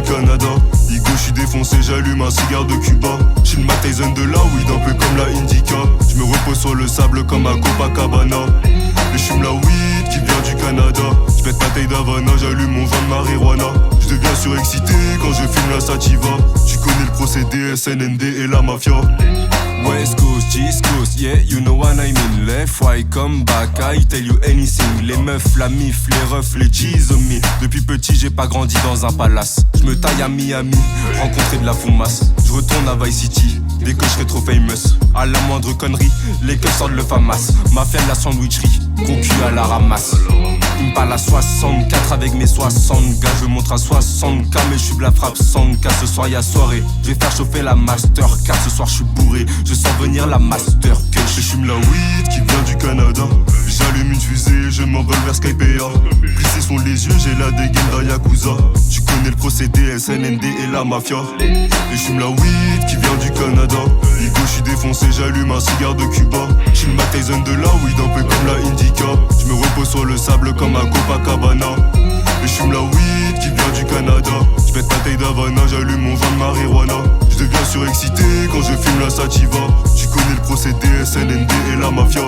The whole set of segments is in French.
Canada. Igo, j'suis défoncé, j'allume un cigare de Cuba. J'suis le Mac Tyson de la weed, un peu comme la Indica. J'me repose sur le sable comme à Copacabana. Et j'fume la weed qui vient du Canada. J'pète ma taille d'Havana, j'allume mon vin de marijuana. J'deviens surexcité quand je fume la sativa. Tu connais le procédé, SNND et la mafia. West Coast, East Coast, yeah, you know what I mean. Left, right, come back, I tell you anything. Les meufs, la mif, les refs, les G's on me. Depuis petit, j'ai pas grandi dans un palace. J'me taille à Miami, rencontrer de la fumasse. J'retourne à Vice City, dès que j'serai trop famous. À la moindre connerie, les keufs sortent le famas. Mafia de la sandwicherie, concu à la ramasse. Il me parle à 64 avec mes 60 gars. Je montre à 60K, mais j'suis de la frappe 100K. Ce soir y'a soirée, je vais faire chauffer la master. Car ce soir j'suis bourré, je sens venir la master. Que je fume la weed qui vient du Canada. J'allume une fusée, je m'envole vers Skypea. Plissés sont les yeux, j'ai la dégaine d'un Yakuza. Tu connais le procédé, SNND et la mafia. Et je fume la weed qui vient du Canada. Igo, j'suis défoncé, j'allume un cigare de Cuba. J'suis le Mac Tyson de la weed, un peu comme la Indica. J'me repose sur le sable comme à Copacabana. Et j'fume la weed qui vient du Canada. J'pète ma taille d'Havana, j'allume mon vin de marijuana. J'deviens surexcité quand je fume la sativa. Tu connais le procédé, SNND et la mafia.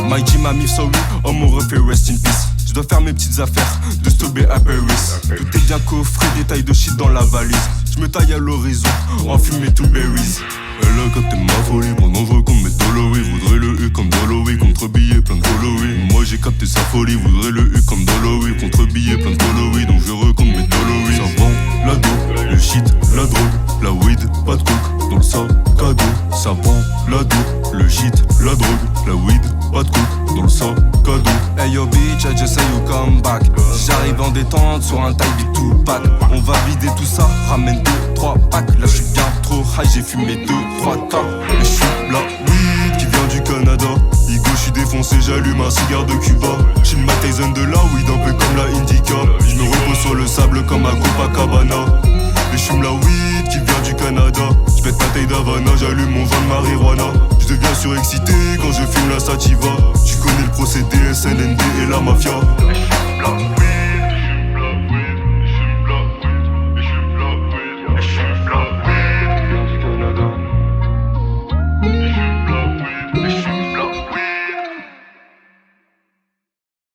My G, ma mif, sorry, on me refait rest in peace. Je dois faire mes petites affaires, de Stobé à Paris. Tout est bien coffré, des tailles de shit dans la valise. Je me taille à l'horizon, en fumée tout berries. Elle a capté ma folie pendant que je compte mes Dollowy. Voudrait le U comme Dollowy, contre billets plein de Dollowy. Moi j'ai capté sa folie, voudrait le U comme Dollowy, contre billets plein de Dollowy. Donc je recompte mes Dollowy. Ça vend la dope, le shit, la drogue, la weed, pas de coke dans le sac à dos. Ça vend la dope, le shit, la drogue, la weed, pas de coke dans le sac à dos. Hey yo bitch, I just say you come back. J'arrive en détente sur un taille du tout pack. On va vider tout ça, ramène 2-3 packs. Là j'suis bien trop high, j'ai fumé 2-3 tas. Et j'fume la weed qui vient du Canada. Igo, j'suis défoncé, j'allume un cigare de Cuba. J'suis le Mac Tyson de la weed, un peu comme la Indica. J'me repose sur le sable comme à Copacabana. Et j'fume la weed qui vient du Canada. J'pète ma taille d'Havana, j'allume mon vin de marijuana. J'deviens surexcité quand je fume la sativa. Tu connais le procédé, SNND et la mafia. La weed.